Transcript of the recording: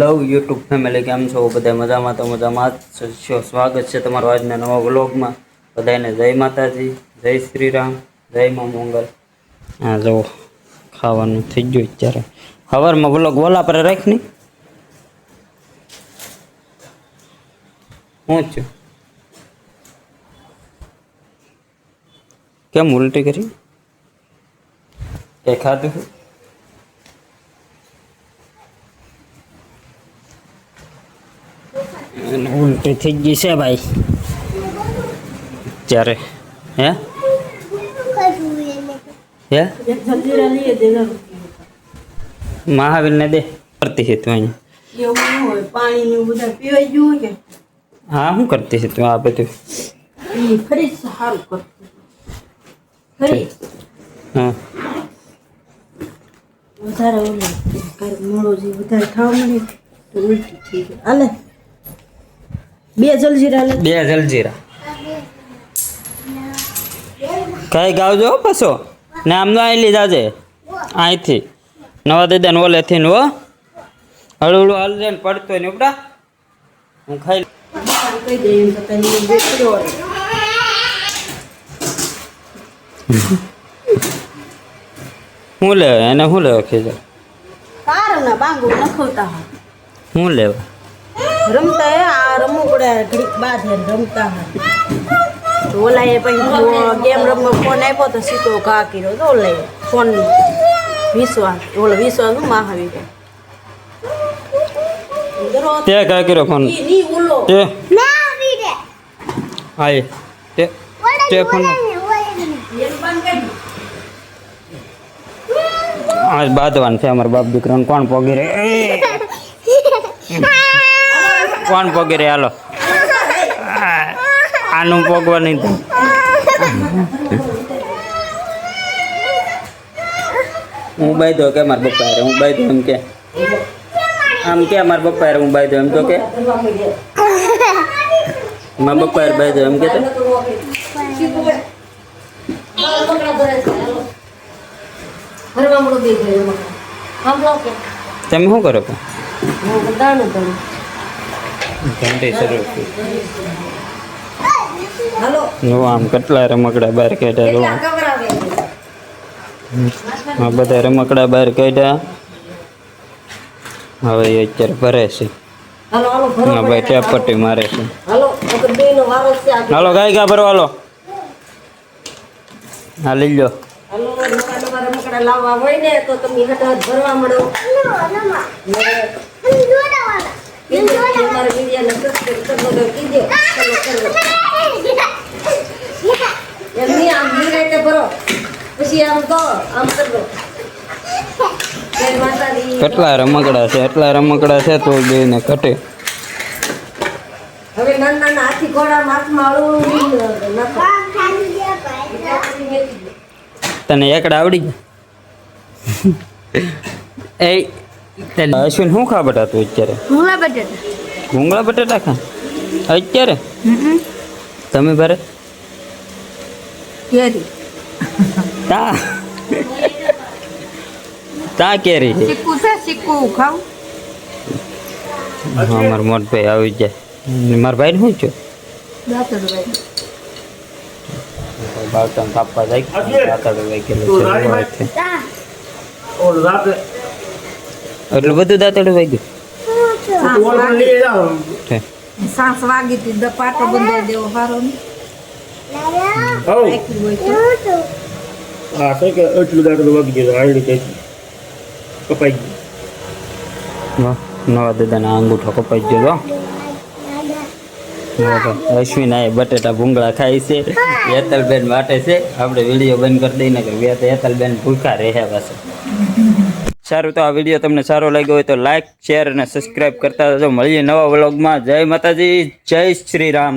લવ YouTube family કેમ છો બધા મજામાં? તો મજામાં જ છો. સ્વાગત છે તમારું આજના નવા વ્લોગમાં. બધાને જય માતાજી, જય શ્રી રામ, જય મા મંગલ. હા જો ખાવાનું થઈ ગયું અત્યારે. સવારમાં વ્લોગ ઓલા પર રાખની હું છું કેમ ઉલટી કરી કે ખાધું ઉલટી થઈ ગઈ છે ભાઈ ત્યારે. હે હે મહાવીર ને દે કરતી છે તું અહીંયા. હા શું કરતી છે તું આ બધું? હા બે જલજીરા કઈ ગાવજો પછો ને આમ નો આઈ જાજે અહીંથી નવા દાદા ને ઓલેથી ને હો હળું હાલ ને પડતો ને ઉપડા હું ખાઈ હું લે એને શું લેવા ખીજો શું લેવા રમતા હે આ રમકડા ઘડીક બાદ હે રમતા હે ઓલા એ પછી ગેમ રમવા ફોન આપ્યો તો સીધો ઘા કર્યો તો ઓલા ફોન વિશ્વાસ ઓલો વિશ્વાસ હું મહાવીર તે ઘા કર્યો ફોન ની ઓલો તે આય તે ફોન આજ બાદવાન છે અમારા બાપ દીકરાને કોણ પોગી રે કોણ પોગી રે હાલો આનું પોગવા નહીં હું બાઈ દો કે મારા પપ્પા રે હું બાઈ દો એમ કે આમ કે મારા પપ્પા રે હું બાઈ દો એમ તો કે મારા પપ્પા રે બાઈ દો એમ કે તમે શું કરો ઘંટી શરૂ જો આમ કેટલા રમકડા બહાર કાઢ્યા આ બધા રમકડા બહાર કાઢ્યા હવે એ અત્યારે ભરે છે ભાઈ ટેપ પટ્ટી મારે છે હાલો ગાય ગા ભરવા હાલો હા લઈ લો લાવવા હોય ને તો તમે હટાત ભરવા મળો કેટલા રમકડા છે એટલા રમકડા છે તો બે ને ઘટે. હવે નાના હાથી ઘોડા હાથમાં તને એકડા આવડી ગયા એ અશ્વિન શું ખા બટા તું અત્યારે? ભૂંગળા બટાટા ખા અત્યારે? તમે ભરે તા તા કેરી છે અમાર મોટ ભાઈ આવી જાય મારા ભાઈ શું છું બાળકને કાપવા જાય એટલું બધું દાંતડું વાગ્યું સાસ વાગી હતી પાટો બંધાઈ દેવો સારો ને એટલું દાંતડું વાગી ગયું આંગળી કપાઈ ગયું. નવા દાદાના અંગૂઠો કપાઈ ગયો. અશ્વિન આ બટેટા ભૂંગળા ખાય છે હેતલબેન વાટે છે. આપણે વિડીયો બંધ કરી દઈને કે હેતલબેન ભૂખા રહે પાસે. સારું તો આ વિડીયો તમને સારો લાગ્યો હોય તો લાઈક શેર અને સબસ્ક્રાઈબ કરતા જજો. મળીએ નવા વ્લોગમાં. જય માતાજી, જય શ્રી રામ.